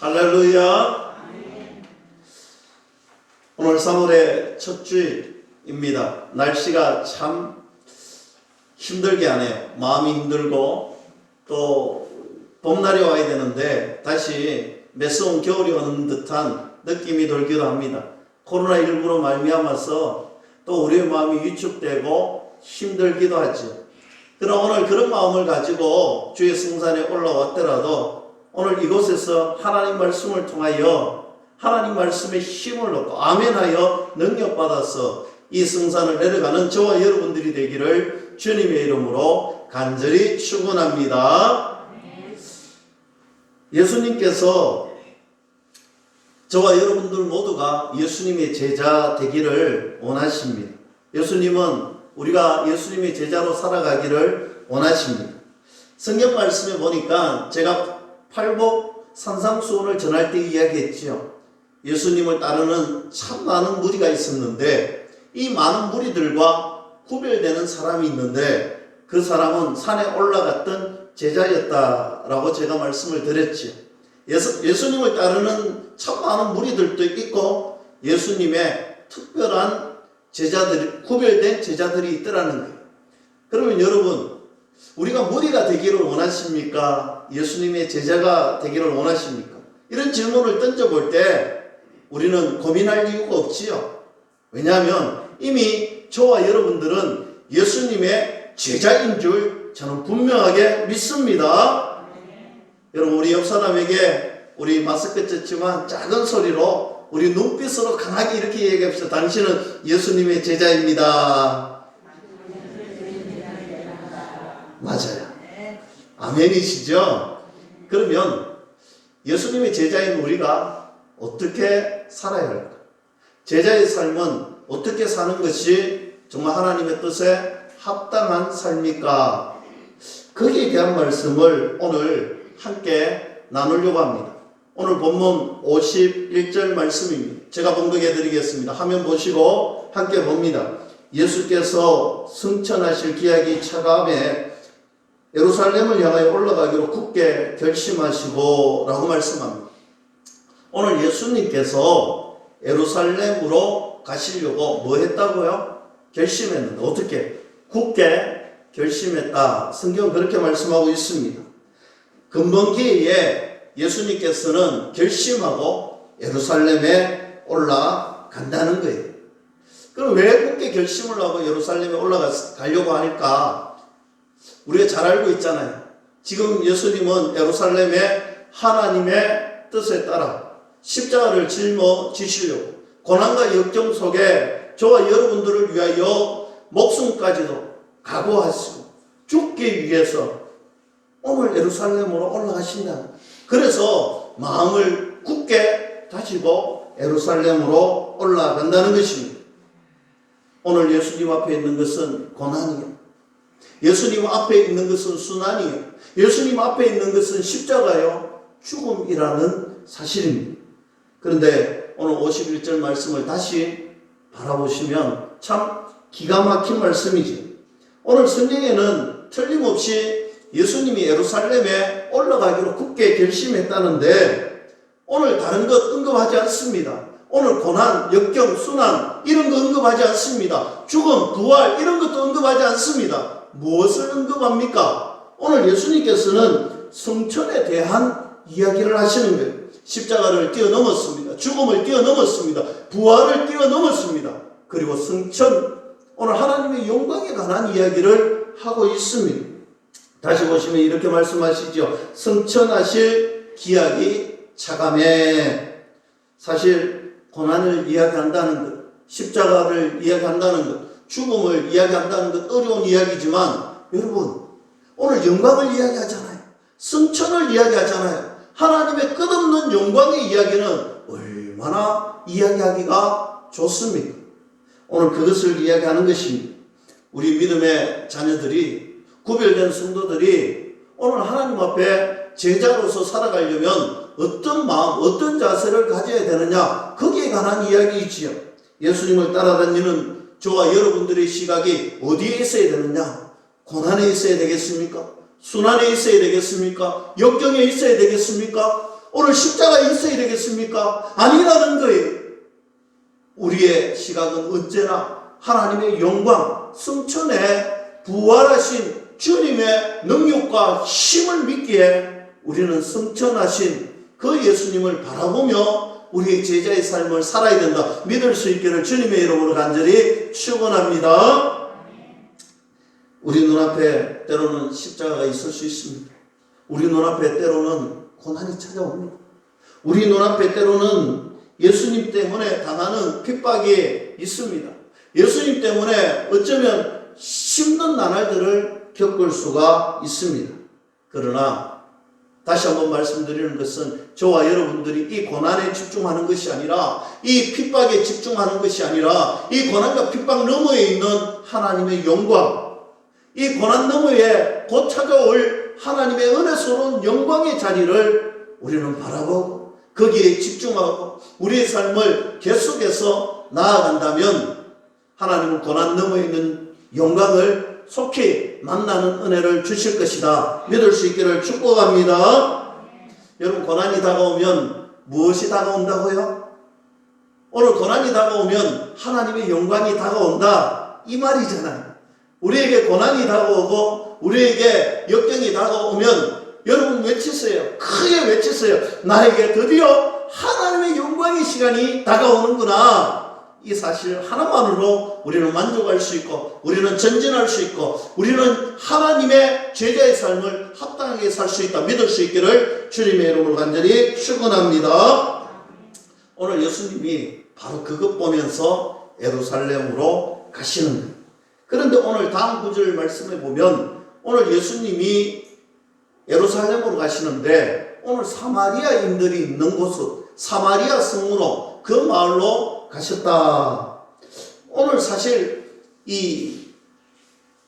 할렐루야. 오늘 3월의 첫 주일입니다. 날씨가 참 힘들게 하네요. 마음이 힘들고 또 봄날이 와야 되는데 다시 매서운 겨울이 오는 듯한 느낌이 들기도 합니다. 코로나19로 말미암아서 또 우리의 마음이 위축되고 힘들기도 하죠. 그러나 오늘 그런 마음을 가지고 주의 성산에 올라왔더라도 오늘 이곳에서 하나님 말씀을 통하여 하나님 말씀에 힘을 얻고 아멘하여 능력받아서 이 성산을 내려가는 저와 여러분들이 되기를 주님의 이름으로 간절히 축원합니다. 예수님께서 저와 여러분들 모두가 예수님의 제자 되기를 원하십니다. 예수님은 우리가 예수님의 제자로 살아가기를 원하십니다. 성경 말씀에 보니까 제가 팔복 산상수훈을 전할 때 이야기했지요. 예수님을 따르는 참 많은 무리가 있었는데 이 많은 무리들과 구별되는 사람이 있는데 그 사람은 산에 올라갔던 제자였다라고 제가 말씀을 드렸지요. 예수님을 따르는 참 많은 무리들도 있고 예수님의 특별한 제자들, 구별된 제자들이 있더라는 거예요. 그러면 여러분, 우리가 무리가 되기를 원하십니까? 예수님의 제자가 되기를 원하십니까? 이런 질문을 던져볼 때 우리는 고민할 이유가 없지요. 왜냐하면 이미 저와 여러분들은 예수님의 제자인 줄 저는 분명하게 믿습니다. 여러분, 우리 옆 사람에게 우리 마스크 쳤지만 작은 소리로 우리 눈빛으로 강하게 이렇게 얘기합시다. 당신은 예수님의 제자입니다. 맞아요. 아멘이시죠? 그러면 예수님의 제자인 우리가 어떻게 살아야 할까? 제자의 삶은 어떻게 사는 것이 정말 하나님의 뜻에 합당한 삶입니까? 거기에 대한 말씀을 오늘 함께 나누려고 합니다. 오늘 본문 51절 말씀입니다. 제가 봉독해 드리겠습니다. 화면 보시고 함께 봅니다. 예수께서 승천하실 기약이 차감해 예루살렘을 향하여 올라가기로 굳게 결심하시고 라고 말씀합니다. 오늘 예수님께서 예루살렘으로 가시려고 뭐 했다고요? 결심했는데 어떻게? 굳게 결심했다. 성경은 그렇게 말씀하고 있습니다. 금번기에 예수님께서는 결심하고 예루살렘에 올라간다는 거예요. 그럼 왜 굳게 결심을 하고 예루살렘에 올라가려고 하니까? 우리가 잘 알고 있잖아요. 지금 예수님은 예루살렘에 하나님의 뜻에 따라 십자가를 짊어지시려고 고난과 역경 속에 저와 여러분들을 위하여 목숨까지도 각오하시고 죽기 위해서 오늘 예루살렘으로 올라가신다. 그래서 마음을 굳게 다지고 예루살렘으로 올라간다는 것입니다. 오늘 예수님 앞에 있는 것은 고난이요. 예수님 앞에 있는 것은 순환이요. 예수님 앞에 있는 것은 십자가요. 죽음이라는 사실입니다. 그런데 오늘 51절 말씀을 다시 바라보시면 참 기가 막힌 말씀이지. 오늘 성경에는 틀림없이 예수님이 예루살렘에 올라가기로 굳게 결심했다는데 오늘 다른 것 언급하지 않습니다. 오늘 고난, 역경, 순환 이런 거 언급하지 않습니다. 죽음, 부활 이런 것도 언급하지 않습니다. 무엇을 언급합니까? 오늘 예수님께서는 성천에 대한 이야기를 하시는 거예요. 십자가를 뛰어넘었습니다. 죽음을 뛰어넘었습니다. 부활을 뛰어넘었습니다. 그리고 성천, 오늘 하나님의 영광에 관한 이야기를 하고 있습니다. 다시 보시면 이렇게 말씀하시죠. 성천하실 기약이 차감해. 사실 고난을 이야기한다는 것, 십자가를 이야기한다는 것, 죽음을 이야기한다는 것 어려운 이야기지만 여러분 오늘 영광을 이야기하잖아요. 성천을 이야기하잖아요. 하나님의 끝없는 영광의 이야기는 얼마나 이야기하기가 좋습니까? 오늘 그것을 이야기하는 것입니다. 우리 믿음의 자녀들이 구별된 성도들이 오늘 하나님 앞에 제자로서 살아가려면 어떤 마음, 어떤 자세를 가져야 되느냐 거기에 관한 이야기이지요. 예수님을 따라다니는 저와 여러분들의 시각이 어디에 있어야 되느냐? 고난에 있어야 되겠습니까? 순환에 있어야 되겠습니까? 역경에 있어야 되겠습니까? 오늘 십자가에 있어야 되겠습니까? 아니라는 거예요. 우리의 시각은 언제나 하나님의 영광, 승천에 부활하신 주님의 능력과 힘을 믿기에 우리는 승천하신 그 예수님을 바라보며 우리의 제자의 삶을 살아야 된다. 믿을 수 있기를 주님의 이름으로 간절히 축원합니다. 우리 눈앞에 때로는 십자가가 있을 수 있습니다. 우리 눈앞에 때로는 고난이 찾아옵니다. 우리 눈앞에 때로는 예수님 때문에 당하는 핍박이 있습니다. 예수님 때문에 어쩌면 힘든 나날들을 겪을 수가 있습니다. 그러나 다시 한번 말씀드리는 것은 저와 여러분들이 이 고난에 집중하는 것이 아니라, 이 핍박에 집중하는 것이 아니라, 이 고난과 핍박 너머에 있는 하나님의 영광, 이 고난 너머에 곧 찾아올 하나님의 은혜스러운 영광의 자리를 우리는 바라보고 거기에 집중하고 우리의 삶을 계속해서 나아간다면 하나님은 고난 너머에 있는 영광을 속히 만나는 은혜를 주실 것이다. 믿을 수 있기를 축복합니다. 여러분, 고난이 다가오면 무엇이 다가온다고요? 오늘 고난이 다가오면 하나님의 영광이 다가온다, 이 말이잖아요. 우리에게 고난이 다가오고 우리에게 역경이 다가오면 여러분 외치세요. 크게 외치세요. 나에게 드디어 하나님의 영광의 시간이 다가오는구나. 이 사실 하나만으로 우리는 만족할 수 있고, 우리는 전진할 수 있고, 우리는 하나님의 제자의 삶을 합당하게 살 수 있다. 믿을 수 있기를 주님의 이름으로 간절히 축원합니다. 오늘 예수님이 바로 그것 보면서 예루살렘으로 가시는 거예요. 그런데 오늘 다음 구절 말씀해 보면 오늘 예수님이 예루살렘으로 가시는데 오늘 사마리아인들이 있는 곳으로, 사마리아 성으로, 그 마을로 가셨다. 오늘 사실 이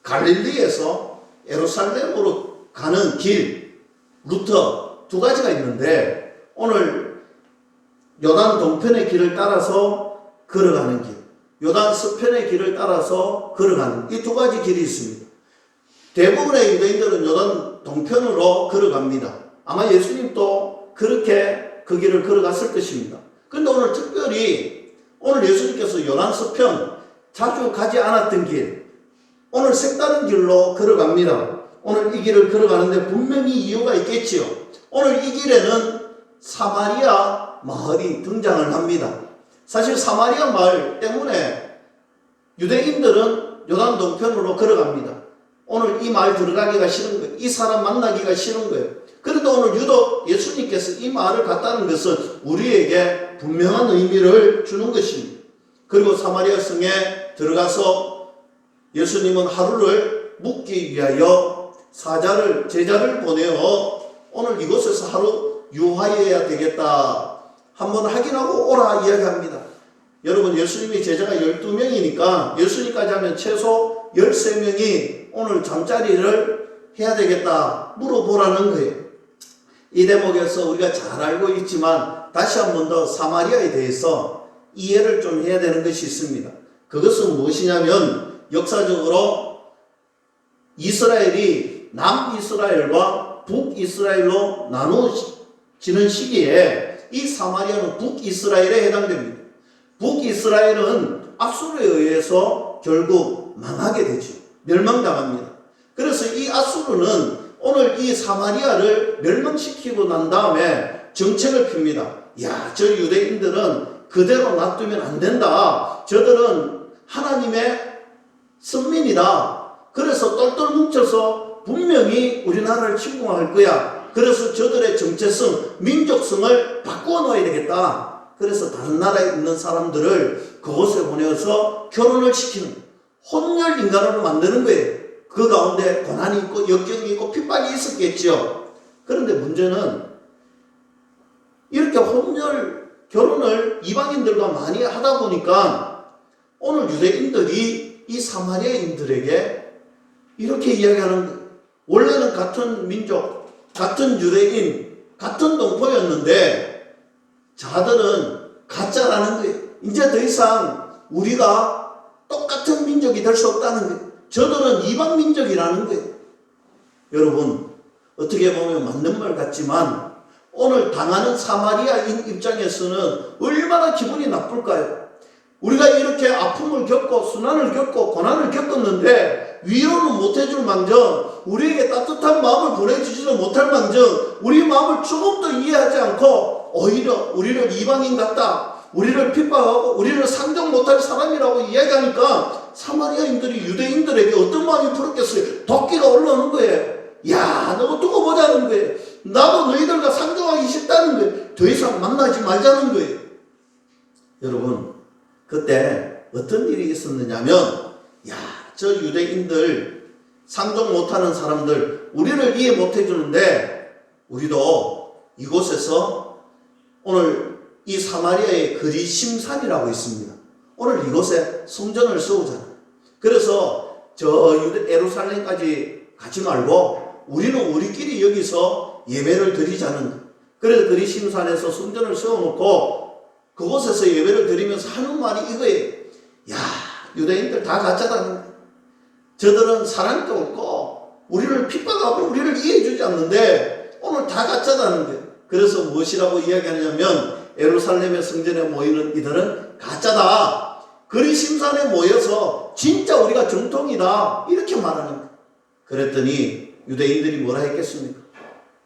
갈릴리에서 예루살렘으로 가는 길, 루트 두 가지가 있는데 오늘 요단 동편의 길을 따라서 걸어가는 길, 요단 서편의 길을 따라서 걸어가는 이 두 가지 길이 있습니다. 대부분의 유대인들은 요단 동편으로 걸어갑니다. 아마 예수님도 그렇게 그 길을 걸어갔을 것입니다. 그런데 오늘 특별히 오늘 예수님께서 요단 서편, 자주 가지 않았던 길, 오늘 색다른 길로 걸어갑니다. 오늘 이 길을 걸어가는데 분명히 이유가 있겠지요. 오늘 이 길에는 사마리아 마을이 등장을 합니다. 사실 사마리아 마을 때문에 유대인들은 요단 동편으로 걸어갑니다. 오늘 이 마을 들어가기가 싫은 거예요. 이 사람 만나기가 싫은 거예요. 그런데 오늘 유독 예수님께서 이 마을을 갔다는 것은 우리에게 분명한 의미를 주는 것입니다. 그리고 사마리아 성에 들어가서 예수님은 하루를 묵기 위하여 제자를 보내어 오늘 이곳에서 하루 유하여야 되겠다, 한번 확인하고 오라 이야기합니다. 여러분, 예수님이 제자가 12명이니까 예수님까지 하면 최소 13명이 오늘 잠자리를 해야 되겠다 물어보라는 거예요. 이 대목에서 우리가 잘 알고 있지만 다시 한 번 더 사마리아에 대해서 이해를 좀 해야 되는 것이 있습니다. 그것은 무엇이냐면 역사적으로 이스라엘이 남이스라엘과 북이스라엘로 나누어지는 시기에 이 사마리아는 북이스라엘에 해당됩니다. 북이스라엘은 앗수르에 의해서 결국 망하게 되죠. 멸망당합니다. 그래서 이 앗수르는 오늘 이 사마리아를 멸망시키고 난 다음에 정책을 핍니다. 야, 저 유대인들은 그대로 놔두면 안 된다. 저들은 하나님의 선민이다. 그래서 똘똘 뭉쳐서 분명히 우리나라를 침공할 거야. 그래서 저들의 정체성, 민족성을 바꾸어 놓아야 되겠다. 그래서 다른 나라에 있는 사람들을 그곳에 보내서 결혼을 시키는, 혼혈 인간으로 만드는 거예요. 그 가운데 고난이 있고 역경이 있고 핍박이 있었겠죠. 그런데 문제는 이렇게 혼혈 결혼을 이방인들과 많이 하다 보니까 오늘 유대인들이 이 사마리아인들에게 이렇게 이야기하는 거예요. 원래는 같은 민족, 같은 유대인, 같은 동포였는데 자들은 가짜라는 거예요. 이제 더 이상 우리가 똑같은 민족이 될 수 없다는 거예요. 저들은 이방 민족이라는 거예요. 여러분, 어떻게 보면 맞는 말 같지만 오늘 당하는 사마리아인 입장에서는 얼마나 기분이 나쁠까요? 우리가 이렇게 아픔을 겪고 순환을 겪고 고난을 겪었는데 위로는 못해줄 망정, 우리에게 따뜻한 마음을 보내주지도 못할 망정, 우리 마음을 조금도 이해하지 않고 오히려 우리를 이방인 같다, 우리를 핍박하고 우리를 상종 못할 사람이라고 이야기하니까 사마리아인들이 유대인들에게 어떤 마음이 풀었겠어요? 도끼가 올라오는 거예요. 야, 너가 두고 보자는 거예요. 나도 너희들과 상종하기 싫다는 거예요. 더 이상 만나지 말자는 거예요. 여러분, 그때 어떤 일이 있었느냐면, 야, 저 유대인들, 상종 못하는 사람들, 우리를 이해 못해주는데 우리도 이곳에서 오늘 이 사마리아의 그리심산이라고 있습니다. 오늘 이곳에 성전을 세우잖아요. 그래서 저 예루살렘까지 가지 말고 우리는 우리끼리 여기서 예배를 드리자는 거예요. 그래서 그리심산에서 성전을 세워놓고 그곳에서 예배를 드리면서 하는 말이 이거예요. 야, 유대인들 다 가짜다는 거예요. 저들은 사랑도 없고 우리를 핍박하고 우리를 이해해주지 않는데 오늘 다 가짜다는 거예요. 그래서 무엇이라고 이야기하냐면 예루살렘의 성전에 모이는 이들은 가짜다. 그리심산에 모여서 진짜 우리가 정통이다. 이렇게 말하는 거예요. 그랬더니 유대인들이 뭐라 했겠습니까?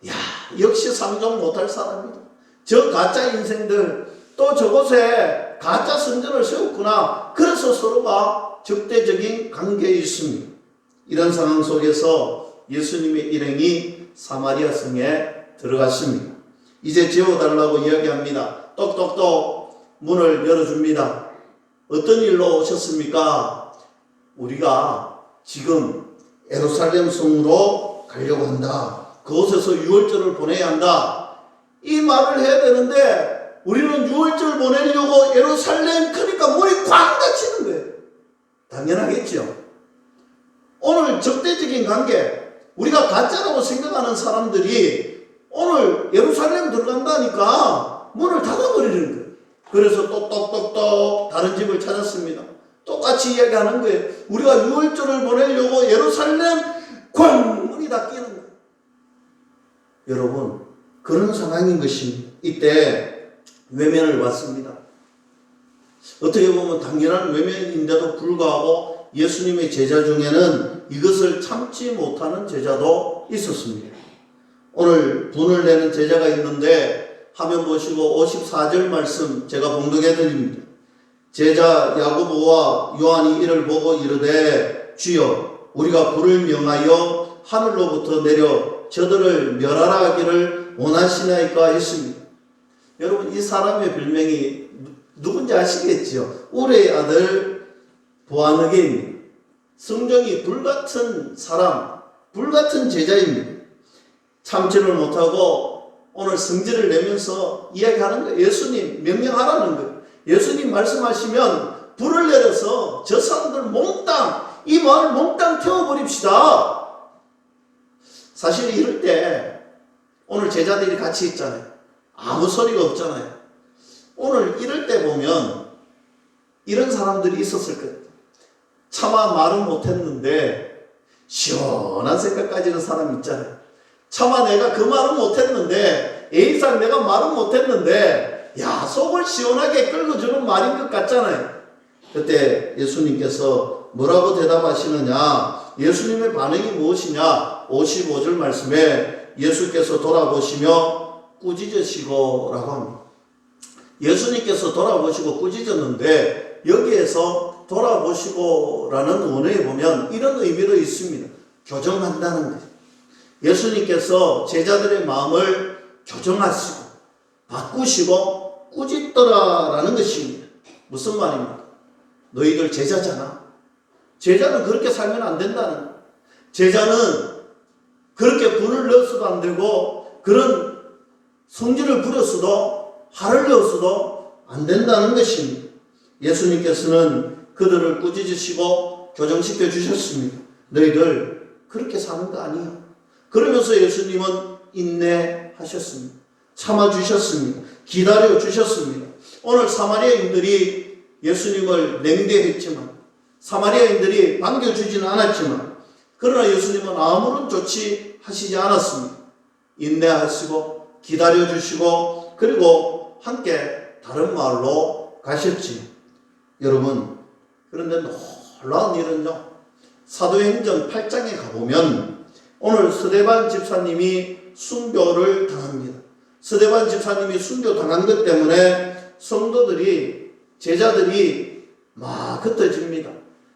야, 역시 상종 못할 사람이다. 저 가짜 인생들 또 저곳에 가짜 성전을 세웠구나. 그래서 서로가 적대적인 관계에 있습니다. 이런 상황 속에서 예수님의 일행이 사마리아 성에 들어갔습니다. 이제 재워달라고 이야기합니다. 똑똑똑 문을 열어줍니다. 어떤 일로 오셨습니까? 우리가 지금 예루살렘 성으로 가려고 한다. 그곳에서 유월절을 보내야 한다. 이 말을 해야 되는데 우리는 유월절 보내려고 예루살렘 그러니까 문이 쾅 닫히는 거예요. 당연하겠죠. 오늘 적대적인 관계, 우리가 가짜라고 생각하는 사람들이 오늘 예루살렘 들어간다니까 문을 닫아버리는 거예요. 그래서 또 똑똑똑 다른 집을 찾았습니다. 똑같이 이야기하는 거예요. 우리가 유월절을 보내려고 예루살렘 쾅 문이 닫히는 거예요. 여러분, 그런 상황인 것입니다. 이때 외면을 받습니다. 어떻게 보면 당연한 외면인데도 불구하고 예수님의 제자 중에는 이것을 참지 못하는 제자도 있었습니다. 오늘 분을 내는 제자가 있는데 화면 보시고 54절 말씀 제가 봉독해 드립니다. 제자 야고보와 요한이 이를 보고 이르되 주여 우리가 불을 명하여 하늘로부터 내려 저들을 멸하라 하기를 원하시나이까 했습니다. 여러분, 이 사람의 별명이 누군지 아시겠죠? 우레의 아들 보아느게입니다. 성정이 불같은 사람, 불같은 제자입니다. 참지를 못하고 오늘 성질을 내면서 이야기하는 거예요. 예수님 명령하라는 거예요. 예수님 말씀하시면 불을 내려서 저 사람들 몽땅, 이 마을 몽땅 태워버립시다. 사실 이럴 때 오늘 제자들이 같이 있잖아요. 아무 소리가 없잖아요. 오늘 이럴 때 보면 이런 사람들이 있었을 거예요. 차마 말은 못했는데 시원한 생각 가지는 사람 있잖아요. 차마 내가 그 말은 못했는데 A상 내가 말은 못했는데 야, 속을 시원하게 끓여주는 말인 것 같잖아요. 그때 예수님께서 뭐라고 대답하시느냐, 예수님의 반응이 무엇이냐, 55절 말씀에 예수께서 돌아보시며 꾸짖으시고 라고 합니다. 예수님께서 돌아보시고 꾸짖었는데 여기에서 돌아보시고 라는 원어에 보면 이런 의미도 있습니다. 교정한다는 거예요. 예수님께서 제자들의 마음을 교정하시고 바꾸시고 꾸짖더라라는 것입니다. 무슨 말입니까? 너희들 제자잖아. 제자는 그렇게 살면 안 된다는 거예요. 제자는 그렇게 분을 넣어서도 안 되고 그런 성질을 부렸어도 화를 내었어도 안 된다는 것입니다. 예수님께서는 그들을 꾸짖으시고 교정시켜 주셨습니다. 너희들 그렇게 사는 거 아니야. 그러면서 예수님은 인내하셨습니다. 참아주셨습니다. 기다려주셨습니다. 오늘 사마리아인들이 예수님을 냉대했지만, 사마리아인들이 반겨주지는 않았지만, 그러나 예수님은 아무런 조치하시지 않았습니다. 인내하시고 기다려주시고 그리고 함께 다른 마을로 가셨지요. 여러분, 그런데 놀라운 일은요, 사도행전 8장에 가보면 오늘 스데반 집사님이 순교를 당합니다. 스데반 집사님이 순교 당한 것 때문에 성도들이, 제자들이 막 흩어집니다.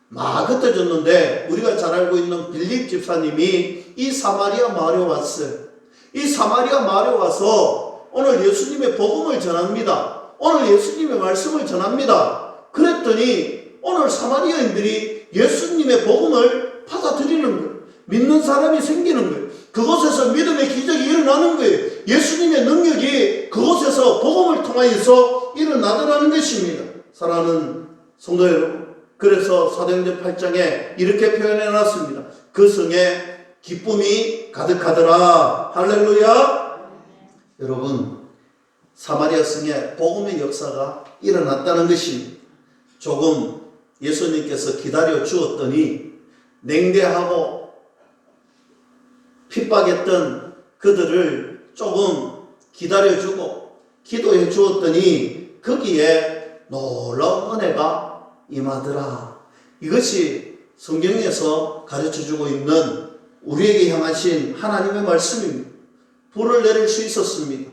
막 흩어졌는데 우리가 잘 알고 있는 빌립 집사님이 이 사마리아 마을에 왔어요. 이 사마리아 마을에 와서 오늘 예수님의 복음을 전합니다. 오늘 예수님의 말씀을 전합니다. 그랬더니 오늘 사마리아인들이 예수님의 복음을 받아들이는 거예요. 믿는 사람이 생기는 거예요. 그곳에서 믿음의 기적이 일어나는 거예요. 예수님의 능력이 그곳에서 복음을 통하여서 일어나더라는 것입니다. 사랑하는 성도 여러분, 그래서 사도행전 8장에 이렇게 표현해 놨습니다. 그 성에 기쁨이 가득하더라. 할렐루야. 여러분, 사마리아 성에 복음의 역사가 일어났다는 것입니다. 조금 예수님께서 기다려 주었더니 냉대하고 핍박했던 그들을 조금 기다려주고 기도해 주었더니 거기에 놀라운 은혜가 임하더라. 이것이 성경에서 가르쳐주고 있는 우리에게 향하신 하나님의 말씀입니다. 불을 내릴 수 있었습니다.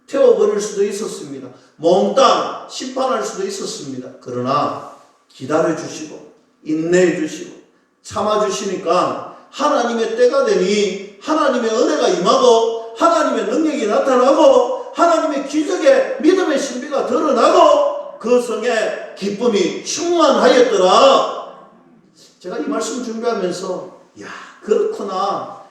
태워버릴 수도 있었습니다. 몽땅 심판할 수도 있었습니다. 그러나 기다려주시고 인내해주시고 참아주시니까 하나님의 때가 되니 하나님의 은혜가 임하고 하나님의 능력이 나타나고 하나님의 기적의 믿음의 신비가 드러나고 그 성에 기쁨이 충만하였더라. 제가 이 말씀 준비하면서 야, 그렇구나.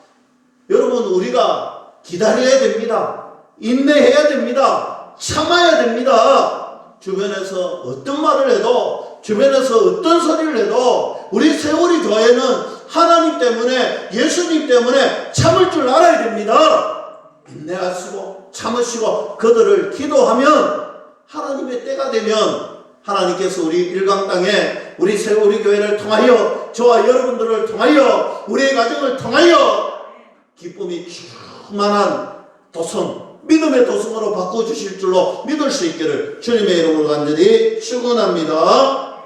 여러분, 우리가 기다려야 됩니다. 인내해야 됩니다. 참아야 됩니다. 주변에서 어떤 말을 해도, 주변에서 어떤 소리를 해도 우리 세월이 교회는 하나님 때문에, 예수님 때문에 참을 줄 알아야 됩니다. 인내하시고 참으시고 그들을 기도하면 하나님의 때가 되면 하나님께서 우리 일광땅에 우리 세월이 교회를 통하여 저와 여러분들을 통하여 우리의 가정을 통하여 기쁨이 충만한 도성, 믿음의 도성으로 바꿔주실 줄로 믿을 수 있기를 주님의 이름으로 간절히 축원합니다.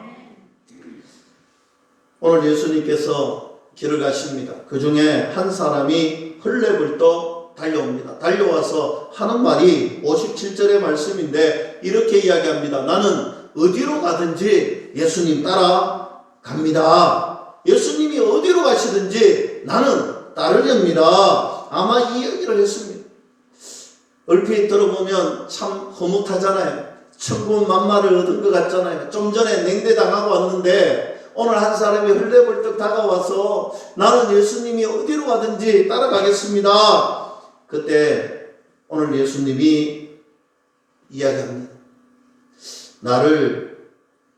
오늘 예수님께서 길을 가십니다. 그 중에 한 사람이 헐레벌떡 달려옵니다. 달려와서 하는 말이 57절의 말씀인데 이렇게 이야기합니다. 나는 어디로 가든지 예수님 따라 갑니다. 예수님이 어디로 가시든지 나는 따르렵니다. 아마 이 얘기를 했습니다. 얼핏 들어보면 참 흐뭇하잖아요. 천군만마를 얻은 것 같잖아요. 좀 전에 냉대당하고 왔는데 오늘 한 사람이 헐레벌떡 다가와서 나는 예수님이 어디로 가든지 따라가겠습니다. 그때 오늘 예수님이 이야기합니다. 나를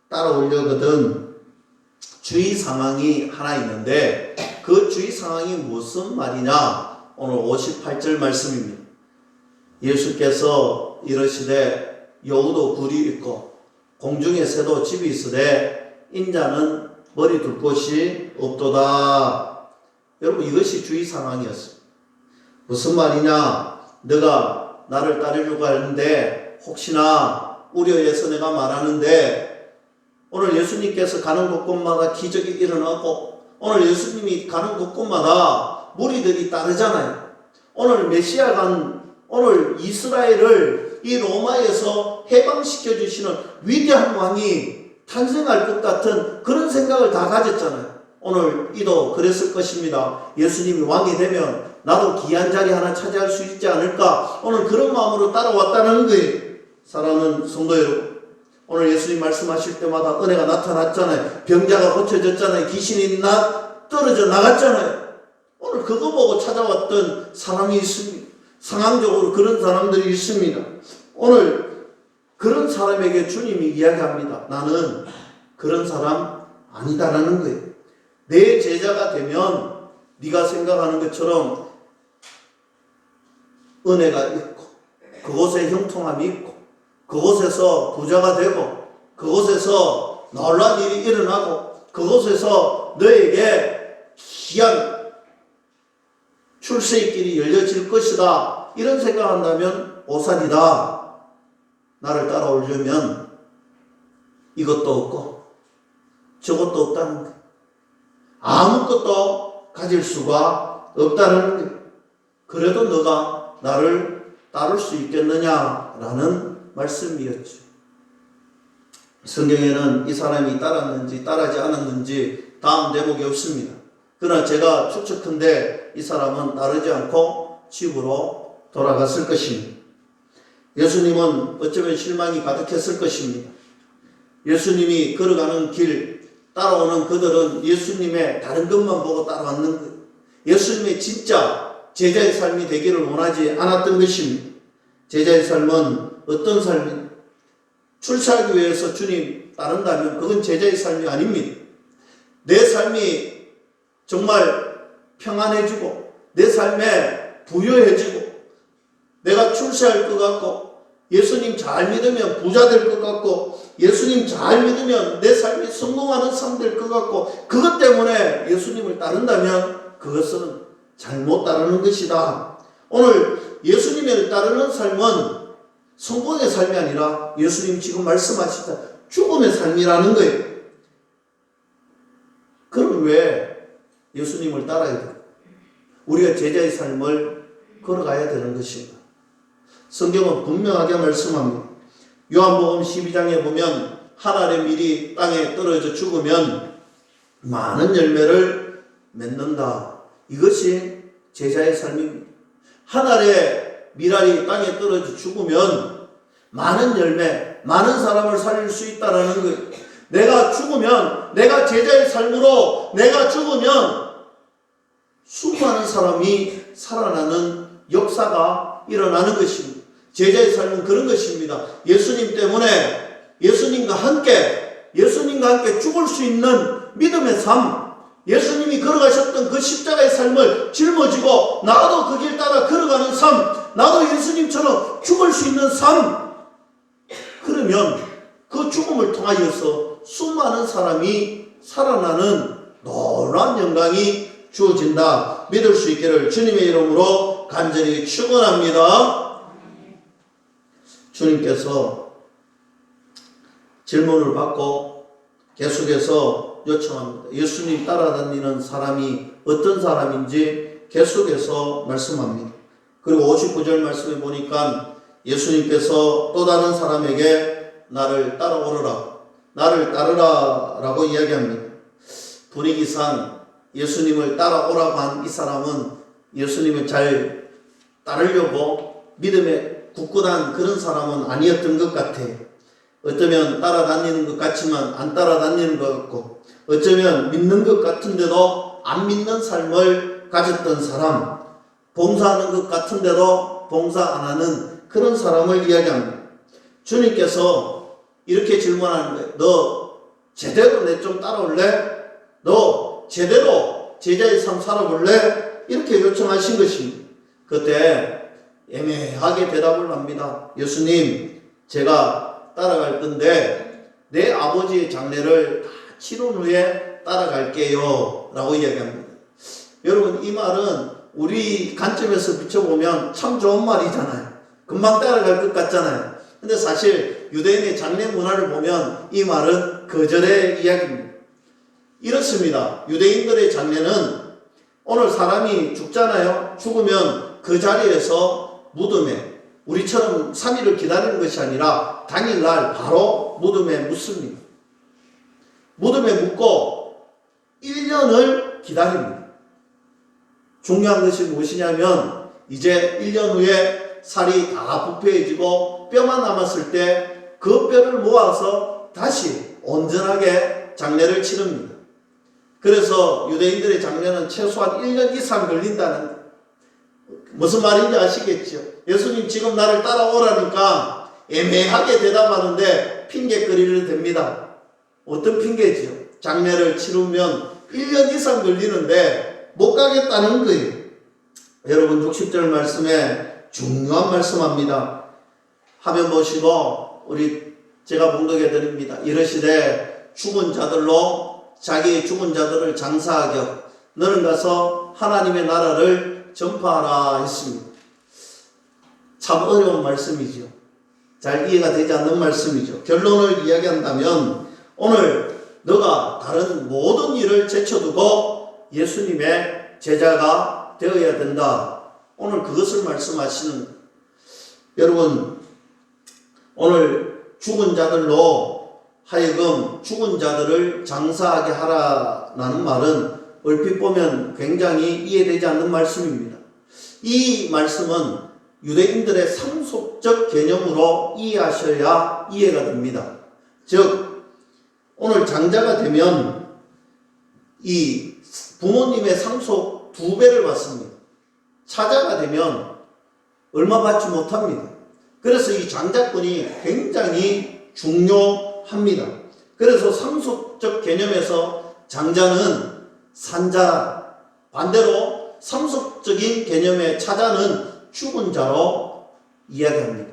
따라오려거든 주의 상황이 하나 있는데 그 주의 상황이 무슨 말이냐? 오늘 58절 말씀입니다. 예수께서 이르시되 여우도 굴이 있고 공중에 새도 집이 있으되 인자는 머리 둘 곳이 없도다. 여러분, 이것이 주의 상황이었습니다. 무슨 말이냐? 너가 나를 따르려고 하는데 혹시나 우려해서 내가 말하는데 오늘 예수님께서 가는 곳곳마다 기적이 일어나고 오늘 예수님이 가는 곳곳마다 무리들이 따르잖아요. 오늘 메시아가 오늘 이스라엘을 이 로마에서 해방시켜 주시는 위대한 왕이 탄생할 것 같은 그런 생각을 다 가졌잖아요. 오늘 이도 그랬을 것입니다. 예수님이 왕이 되면 나도 귀한 자리 하나 차지할 수 있지 않을까? 오늘 그런 마음으로 따라왔다는 거예요. 사랑하는 성도 여러분, 오늘 예수님 말씀하실 때마다 은혜가 나타났잖아요. 병자가 고쳐졌잖아요. 귀신이 떨어져 나갔잖아요. 오늘 그거 보고 찾아왔던 사람이 있습니다. 상황적으로 그런 사람들이 있습니다. 오늘 그런 사람에게 주님이 이야기합니다. 나는 그런 사람 아니다라는 거예요. 내 제자가 되면 네가 생각하는 것처럼 은혜가 있고 그곳에 형통함이 있고 그곳에서 부자가 되고 그곳에서 놀라운 일이 일어나고 그곳에서 너에게 귀한 출세의 길이 열려질 것이다. 이런 생각한다면 오산이다. 나를 따라오려면 이것도 없고 저것도 없다는 거예요. 아무것도 가질 수가 없다는 거예요. 그래도 너가 나를 따를 수 있겠느냐라는 말씀이었죠. 성경에는 이 사람이 따랐는지 따르지 않았는지 다음 대목이 없습니다. 그러나 제가 추측컨대 이 사람은 따르지 않고 집으로 돌아갔을 것입니다. 예수님은 어쩌면 실망이 가득했을 것입니다. 예수님이 걸어가는 길 따라오는 그들은 예수님의 다른 것만 보고 따라왔는 거예요. 예수님의 진짜 제자의 삶이 되기를 원하지 않았던 것입니다. 제자의 삶은 어떤 삶입니까? 출세하기 위해서 주님 따른다면 그건 제자의 삶이 아닙니다. 내 삶이 정말 평안해지고 내 삶에 부유해지고 내가 출세할 것 같고 예수님 잘 믿으면 부자 될 것 같고 예수님 잘 믿으면 내 삶이 성공하는 삶 될 것 같고 그것 때문에 예수님을 따른다면 그것은 잘못 따르는 것이다. 오늘 예수님을 따르는 삶은 성공의 삶이 아니라 예수님 지금 말씀하시다 죽음의 삶이라는 거예요. 그럼 왜 예수님을 따라야 돼요? 우리가 제자의 삶을 걸어가야 되는 것입니다. 성경은 분명하게 말씀합니다. 요한복음 12장에 보면 한 알의 밀이 땅에 떨어져 죽으면 많은 열매를 맺는다. 이것이 제자의 삶입니다. 한 알의 밀알이 땅에 떨어져 죽으면 많은 열매, 많은 사람을 살릴 수 있다라는 거예요. 내가 죽으면, 내가 제자의 삶으로 내가 죽으면 수많은 사람이 살아나는 역사가 일어나는 것입니다. 제자의 삶은 그런 것입니다. 예수님 때문에 예수님과 함께 죽을 수 있는 믿음의 삶, 예수님이 걸어가셨던 그 십자가의 삶을 짊어지고 나도 그 길 따라 걸어가는 삶, 나도 예수님처럼 죽을 수 있는 삶. 그러면 그 죽음을 통하여서 수많은 사람이 살아나는 놀라운 영광이 주어진다. 믿을 수 있기를 주님의 이름으로 간절히 축원합니다. 주님께서 질문을 받고 계속해서 요청합니다. 예수님 따라다니는 사람이 어떤 사람인지 계속해서 말씀합니다. 그리고 59절 말씀에 보니까 예수님께서 또 다른 사람에게 나를 따라오너라, 나를 따르라 라고 이야기합니다. 분위기상 예수님을 따라오라고 한 이 사람은 예수님을 잘 따르려고 믿음에 굳건한 그런 사람은 아니었던 것 같아요. 어쩌면 따라다니는 것 같지만 안 따라다니는 것 같고, 어쩌면 믿는 것 같은데도 안 믿는 삶을 가졌던 사람, 봉사하는 것 같은데도 봉사 안 하는 그런 사람을 이야기합니다. 주님께서 이렇게 질문하는 거예요. 너 제대로 내 좀 따라올래? 너 제대로 제자의 삶 살아볼래? 이렇게 요청하신 것입니다. 그때 애매하게 대답을 합니다. 예수님, 제가 따라갈 건데 내 아버지의 장례를 다 치른 후에 따라갈게요 라고 이야기합니다. 여러분, 이 말은 우리 관점에서 비춰보면 참 좋은 말이잖아요. 금방 따라갈 것 같잖아요. 근데 사실 유대인의 장례 문화를 보면 이 말은 거절의 이야기입니다. 이렇습니다. 유대인들의 장례는 오늘 사람이 죽잖아요. 죽으면 그 자리에서 무덤에, 우리처럼 3일을 기다리는 것이 아니라 당일날 바로 무덤에 묻습니다. 무덤에 묻고 1년을 기다립니다. 중요한 것이 무엇이냐면 이제 1년 후에 살이 다 부패해지고 뼈만 남았을 때 그 뼈를 모아서 다시 온전하게 장례를 치릅니다. 그래서 유대인들의 장례는 최소한 1년 이상 걸린다는, 무슨 말인지 아시겠죠? 예수님 지금 나를 따라오라니까 애매하게 대답하는데 핑계거리를 댑니다. 어떤 핑계죠? 장례를 치르면 1년 이상 걸리는데 못 가겠다는 거예요. 여러분, 60절 말씀에 중요한 말씀합니다. 화면 보시고 제가 봉독해 드립니다. 이르시되 죽은 자들로 자기의 죽은 자들을 장사하겨 너는 가서 하나님의 나라를 전파하라 했습니다. 참 어려운 말씀이죠. 잘 이해가 되지 않는 말씀이죠. 결론을 이야기한다면 오늘 너가 다른 모든 일을 제쳐두고 예수님의 제자가 되어야 된다. 오늘 그것을 말씀하시는 거예요. 여러분, 오늘 죽은 자들로 하여금 죽은 자들을 장사하게 하라는 말은 얼핏 보면 굉장히 이해되지 않는 말씀입니다. 이 말씀은 유대인들의 상속적 개념으로 이해하셔야 이해가 됩니다. 즉, 오늘 장자가 되면 이 부모님의 상속 2배를 받습니다. 차자가 되면 얼마 받지 못합니다. 그래서 이 장자권이 굉장히 중요합니다. 그래서 상속적 개념에서 장자는 산자, 반대로 상속적인 개념의 차자는 죽은 자로 이야기합니다.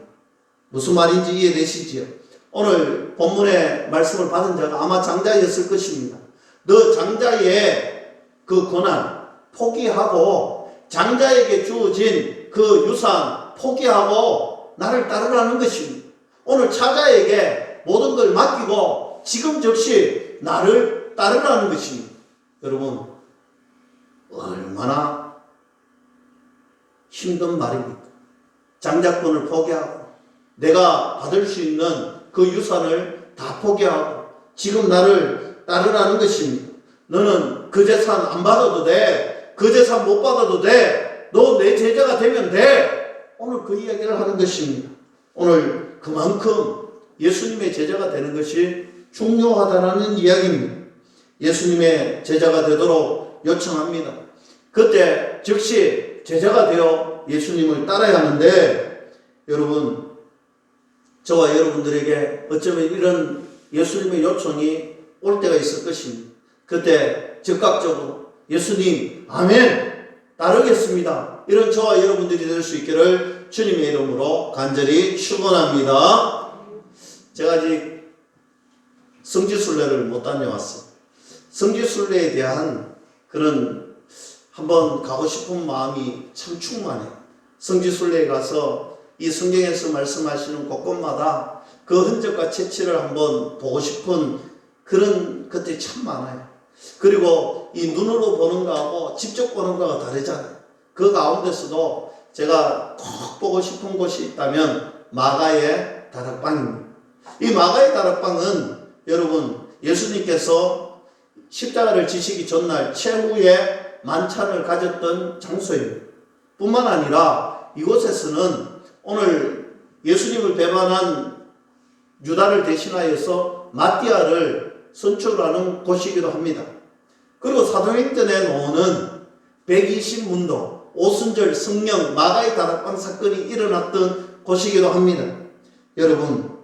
무슨 말인지 이해되시지요? 오늘 본문의 말씀을 받은 자가 아마 장자였을 것입니다. 너 장자의 그 권한 포기하고 장자에게 주어진 그 유산 포기하고 나를 따르라는 것입니다. 오늘 차자에게 모든 걸 맡기고 지금 즉시 나를 따르라는 것입니다. 여러분, 얼마나 힘든 말입니까? 장자권을 포기하고 내가 받을 수 있는 그 유산을 다 포기하고 지금 나를 따르라는 것입니다. 너는 그 재산 안 받아도 돼. 그 재산 못 받아도 돼. 너 내 제자가 되면 돼. 오늘 그 이야기를 하는 것입니다. 오늘 그만큼 예수님의 제자가 되는 것이 중요하다는 이야기입니다. 예수님의 제자가 되도록 요청합니다. 그때 즉시 제자가 되어 예수님을 따라야 하는데, 여러분, 저와 여러분들에게 어쩌면 이런 예수님의 요청이 올 때가 있을 것입니다. 그때 즉각적으로 예수님, 아멘, 따르겠습니다. 이런 저와 여러분들이 될 수 있기를 주님의 이름으로 간절히 축원합니다. 제가 아직 성지순례를 못 다녀왔어요. 성지순례에 대한 그런 한번 가고 싶은 마음이 참 충만해요. 성지순례에 가서 이 성경에서 말씀하시는 곳곳마다 그 흔적과 채취를 한번 보고 싶은 그런 것들이 참 많아요. 그리고 이 눈으로 보는 거하고 직접 보는 거가 다르잖아요. 그 가운데서도 제가 꼭 보고 싶은 곳이 있다면 마가의 다락방입니다. 이 마가의 다락방은 여러분, 예수님께서 십자가를 지시기 전날 최후의 만찬을 가졌던 장소입니다. 뿐만 아니라 이곳에서는 오늘 예수님을 배반한 유다를 대신하여서 마띠아를 선출하는 곳이기도 합니다. 그리고 사도행전에 나오는 120문도, 오순절, 성령, 마가의 다락방 사건이 일어났던 곳이기도 합니다. 여러분,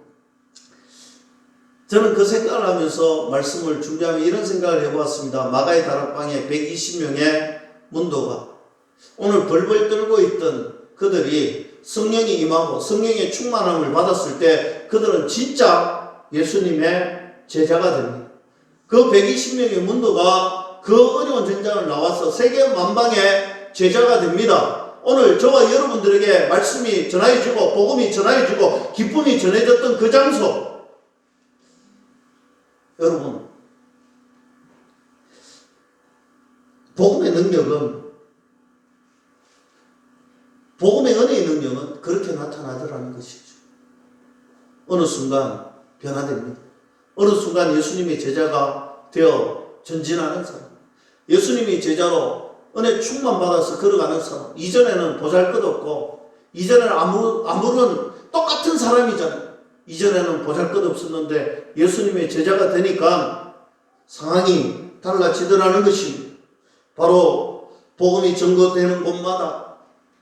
저는 그 생각을 하면서 말씀을 준비하며 이런 생각을 해보았습니다. 마가의 다락방에 120명의 문도가 오늘 벌벌 떨고 있던 그들이 성령이 임하고 성령의 충만함을 받았을 때 그들은 진짜 예수님의 제자가 됩니다. 그 120명의 문도가 그 어려운 전장을 나와서 세계 만방의 제자가 됩니다. 오늘 저와 여러분들에게 말씀이 전해지고 복음이 전해지고 기쁨이 전해졌던 그 장소, 여러분, 복음의 능력은, 복음의 은혜의 능력은 그렇게 나타나더라는 것이죠. 어느 순간 변화됩니다. 어느 순간 예수님의 제자가 되어 전진하는 사람, 예수님의 제자로 은혜 충만 받아서 걸어가는 사람, 이전에는 보잘것없고 이전에는 아무런 똑같은 사람이잖아요. 이전에는 보잘것없었는데 예수님의 제자가 되니까 상황이 달라지더라는 것입니다. 바로 복음이 증거되는 곳마다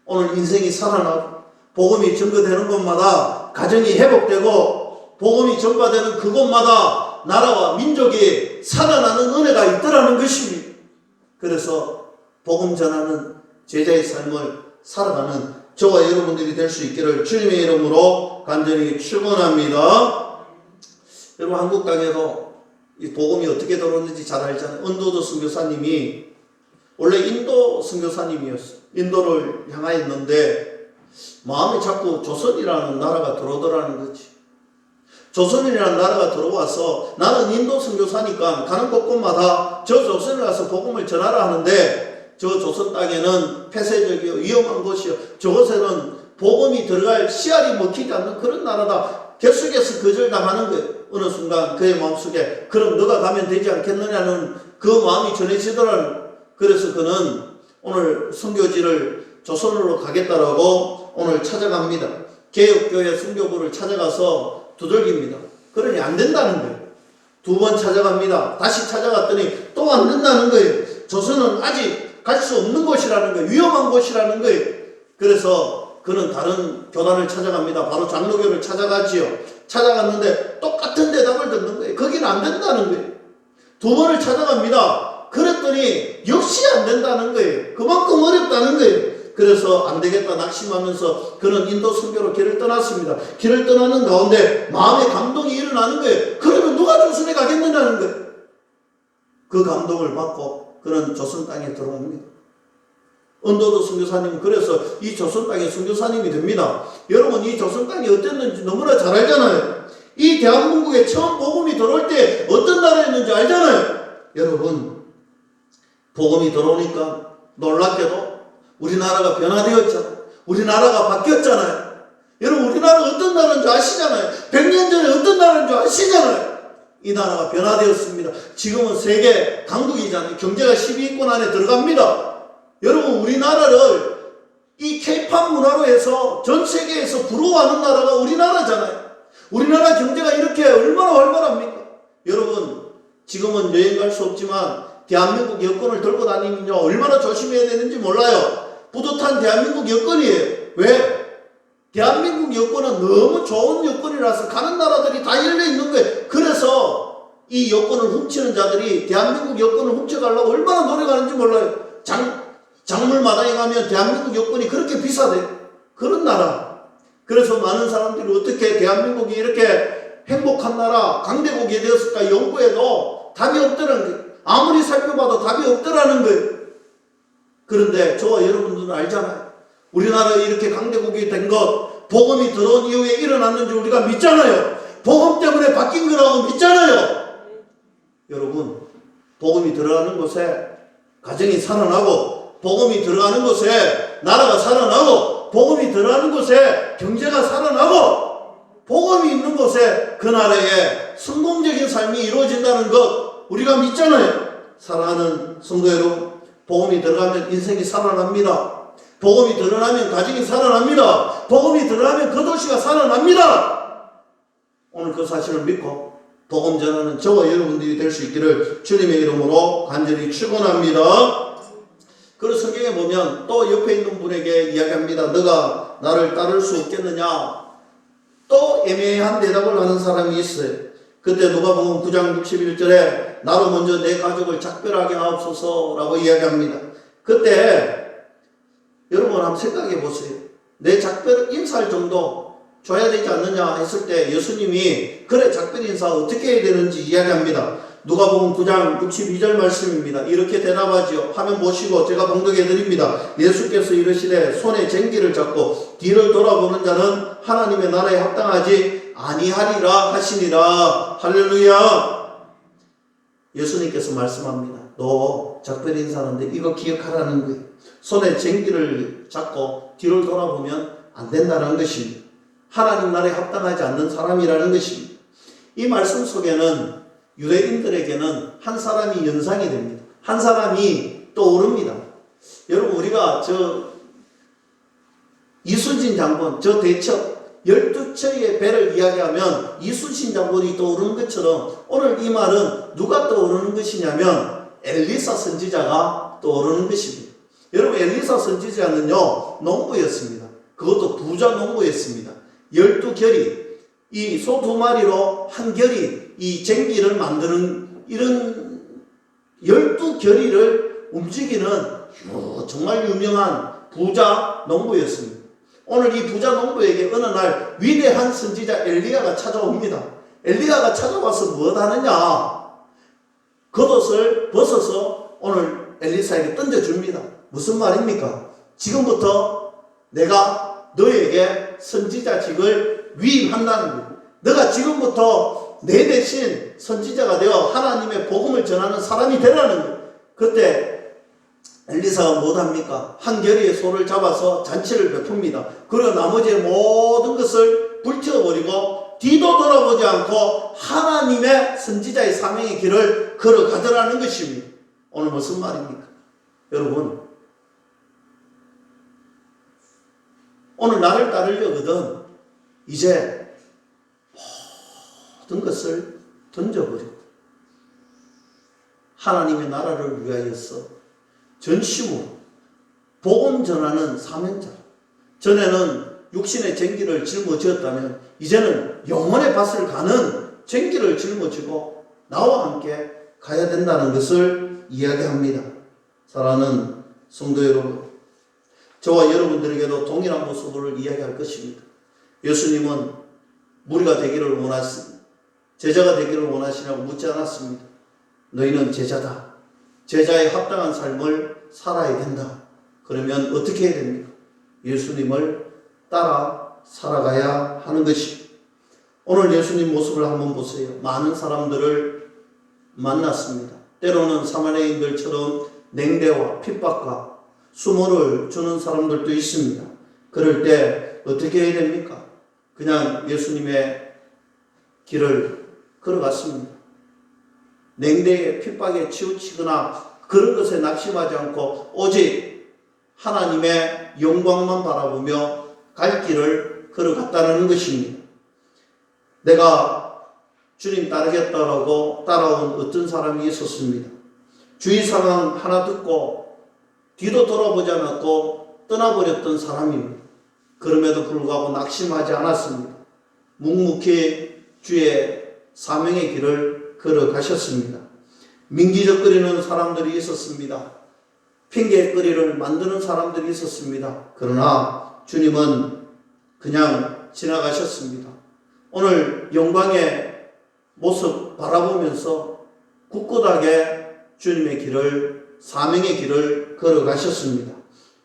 오늘 인생이 살아나고 복음이 증거되는 곳마다 가정이 회복되고 복음이 전파되는 그곳마다 나라와 민족이 살아나는 은혜가 있더라는 것입니다. 그래서 복음 전하는 제자의 삶을 살아가는 저와 여러분들이 될 수 있기를 주님의 이름으로 간절히 축원합니다. 여러분, 한국 땅에도 이 복음이 어떻게 들어오는지 잘 알잖아요. 은도도 선교사님이 원래 인도 선교사님이었어요. 인도를 향하였는데 마음에 자꾸 조선이라는 나라가 들어오더라는 거지. 조선이라는 나라가 들어와서 나는 인도 선교사니까 가는 곳곳마다 저 조선에 가서 복음을 전하라 하는데 저 조선 땅에는 폐쇄적이요 위험한 곳이요 저곳에는 복음이 들어갈 씨알이 먹히지 않는 그런 나라다. 계속해서 거절당하는 거예요. 어느 순간 그의 마음속에 그럼 너가 가면 되지 않겠느냐는 그 마음이 전해지더라는. 그래서 그는 오늘 선교지를 조선으로 가겠다라고 오늘 찾아갑니다. 개혁교회 선교부를 찾아가서 두들깁니다. 그러니 안 된다는 거예요. 2번 찾아갑니다. 다시 찾아갔더니 또 안 된다는 거예요. 조선은 아직 갈 수 없는 곳이라는 거예요. 위험한 곳이라는 거예요. 그래서 그는 다른 교단을 찾아갑니다. 바로 장로교를 찾아가지요. 찾아갔는데 똑같은 대답을 듣는 거예요. 거기는 안 된다는 거예요. 2번을 찾아갑니다. 그랬더니 역시 안 된다는 거예요. 그만큼 어렵다는 거예요. 그래서 안 되겠다 낙심하면서 그는 인도 선교로 길을 떠났습니다. 길을 떠나는 가운데 마음의 감동이 일어나는 거예요. 그러면 누가 조선에 가겠느냐는 거예요. 그 감동을 받고 그는 조선 땅에 들어옵니다. 언더도 선교사님은 그래서 이 조선 땅의 선교사님이 됩니다. 여러분 이 조선 땅이 어땠는지 너무나 잘 알잖아요. 이 대한민국에 처음 복음이 들어올 때 어떤 나라였는지 알잖아요. 여러분 복음이 들어오니까 놀랍게도 우리나라가 변화되었잖아요. 우리나라가 바뀌었잖아요. 여러분 우리나라가 어떤 나라인 줄 아시잖아요. 100년 전에 어떤 나라인 줄 아시잖아요. 이 나라가 변화되었습니다. 지금은 세계 강국이잖아요. 경제가 10위권 안에 들어갑니다. 여러분 우리나라를 이 K-팝 문화로 해서 전 세계에서 부러워하는 나라가 우리나라잖아요. 우리나라 경제가 이렇게 얼마나 활발합니까? 여러분 지금은 여행 갈 수 없지만 대한민국 여권을 들고 다니면요 얼마나 조심해야 되는지 몰라요. 뿌듯한 대한민국 여권이에요. 왜? 대한민국 여권은 너무 좋은 여권이라서 가는 나라들이 다 열려 있는 거예요. 그래서 이 여권을 훔치는 자들이 대한민국 여권을 훔쳐가려고 얼마나 노력하는지 몰라요. 작물마당에 가면 대한민국 여권이 그렇게 비싸대. 그런 나라. 그래서 많은 사람들이 어떻게 대한민국이 이렇게 행복한 나라, 강대국이 되었을까 연구해도 답이 없더라는 거예요. 아무리 살펴봐도 답이 없더라는 거예요. 그런데 저와 여러분들은 알잖아요. 우리나라가 이렇게 강대국이 된 것, 복음이 들어온 이후에 일어났는 줄 우리가 믿잖아요. 복음 때문에 바뀐 거라고 믿잖아요. 여러분, 복음이 들어가는 곳에 가정이 살아나고, 복음이 들어가는 곳에 나라가 살아나고, 복음이 들어가는 곳에 경제가 살아나고, 복음이 있는 곳에 그 나라에 성공적인 삶이 이루어진다는 것 우리가 믿잖아요. 사랑하는 성도 여러분, 복음이 들어가면 인생이 살아납니다. 복음이 드러나면 가정이 살아납니다. 복음이 드러나면 그 도시가 살아납니다. 오늘 그 사실을 믿고 복음 전하는 저와 여러분들이 될 수 있기를 주님의 이름으로 간절히 축원합니다. 그리고 성경에 보면 또 옆에 있는 분에게 이야기합니다. 너가 나를 따를 수 없겠느냐? 또 애매한 대답을 하는 사람이 있어요. 그때 누가복음 9장 61절에 나로 먼저 내 가족을 작별하게 하옵소서라고 이야기합니다. 그때 여러분 한번 생각해 보세요. 내 작별 인사할 정도 줘야 되지 않느냐 했을 때 예수님이 그래 작별 인사 어떻게 해야 되는지 이야기합니다. 누가복음 9장 62절 말씀입니다. 이렇게 대답하지요. 화면 보시고 제가 봉독해 드립니다. 예수께서 이르시되 손에 쟁기를 잡고 뒤를 돌아보는 자는 하나님의 나라에 합당하지 아니하리라 하시니라. 할렐루야. 예수님께서 말씀합니다. 너 작별 인사하는데 이거 기억하라는 거예요. 손에 쟁기를 잡고 뒤를 돌아보면 안 된다는 것입니다. 하나님 나라에 합당하지 않는 사람이라는 것입니다. 이 말씀 속에는 유대인들에게는 한 사람이 연상이 됩니다. 한 사람이 떠오릅니다. 여러분 우리가 이순신 장군 대첩 12척의 배를 이야기하면 이순신 장군이 떠오르는 것처럼 오늘 이 말은 누가 떠오르는 것이냐면 엘리사 선지자가 떠오르는 것입니다. 여러분 엘리사 선지자는요 농부였습니다. 그것도 부자 농부였습니다. 12결이 이 소 2마리로 한 결이 이 쟁기를 만드는 이런 12결의를 움직이는 정말 유명한 부자 농부였습니다. 오늘 이 부자 농부에게 어느 날 위대한 선지자 엘리야가 찾아옵니다. 엘리야가 찾아와서 무엇 하느냐? 겉옷을 벗어서 오늘 엘리사에게 던져줍니다. 무슨 말입니까? 지금부터 내가 너에게 선지자직을 위임한다는 거예요. 너가 지금부터 내 대신 선지자가 되어 하나님의 복음을 전하는 사람이 되라는 거예요. 그때 엘리사가 못합니까? 한 결의의 소를 잡아서 잔치를 베풉니다. 그리고 나머지의 모든 것을 불태워버리고 뒤도 돌아보지 않고 하나님의 선지자의 사명의 길을 걸어가더라는 것입니다. 오늘 무슨 말입니까? 여러분, 오늘 나를 따르려거든 이제 모든 것을 던져버리고 하나님의 나라를 위하여서 전심으로 복음 전하는 사명자. 전에는 육신의 쟁기를 짊어지었다면 이제는 영혼의 밭을 가는 쟁기를 짊어지고 나와 함께 가야 된다는 것을 이야기합니다. 사랑하는 성도 여러분, 저와 여러분들에게도 동일한 모습을 이야기할 것입니다. 예수님은 무리가 되기를 원하십니다. 제자가 되기를 원하시냐고 묻지 않았습니다. 너희는 제자다. 제자의 합당한 삶을 살아야 된다. 그러면 어떻게 해야 됩니까? 예수님을 따라 살아가야 하는 것입니다. 오늘 예수님 모습을 한번 보세요. 많은 사람들을 만났습니다. 때로는 사마리아인들처럼 냉대와 핍박과 수모를 주는 사람들도 있습니다. 그럴 때 어떻게 해야 됩니까? 그냥 예수님의 길을 걸어갔습니다. 냉대에 핍박에 치우치거나 그런 것에 낙심하지 않고 오직 하나님의 영광만 바라보며 갈 길을 걸어갔다는 것입니다. 내가 주님 따르겠다라고 따라온 어떤 사람이 있었습니다. 주의 상황 하나 듣고 뒤도 돌아보지 않았고 떠나버렸던 사람입니다. 그럼에도 불구하고 낙심하지 않았습니다. 묵묵히 주의 사명의 길을 걸어가셨습니다. 민기적거리는 사람들이 있었습니다. 핑계거리를 만드는 사람들이 있었습니다. 그러나 주님은 그냥 지나가셨습니다. 오늘 영광의 모습 바라보면서 굳굳하게 주님의 길을, 사명의 길을 걸어가셨습니다.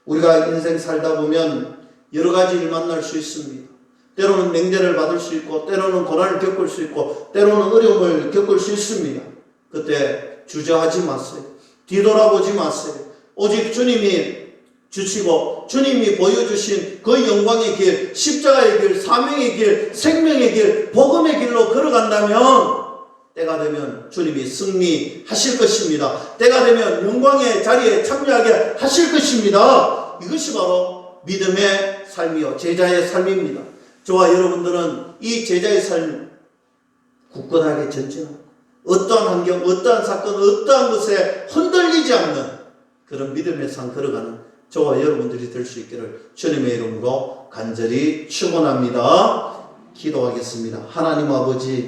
우리가 인생 살다 보면 여러 가지 일 만날 수 있습니다. 때로는 냉대를 받을 수 있고, 때로는 고난을 겪을 수 있고, 때로는 어려움을 겪을 수 있습니다. 그때 주저하지 마세요. 뒤돌아보지 마세요. 오직 주님이 주시고 주님이 보여주신 그 영광의 길, 십자가의 길, 사명의 길, 생명의 길, 복음의 길로 걸어간다면 때가 되면 주님이 승리하실 것입니다. 때가 되면 영광의 자리에 참여하게 하실 것입니다. 이것이 바로 믿음의 삶이요 제자의 삶입니다. 저와 여러분들은 이 제자의 삶 굳건하게 전진하고 어떠한 환경, 어떠한 사건, 어떠한 것에 흔들리지 않는 그런 믿음의 삶 걸어가는 저와 여러분들이 될 수 있기를 주님의 이름으로 간절히 축원합니다. 기도하겠습니다. 하나님 아버지,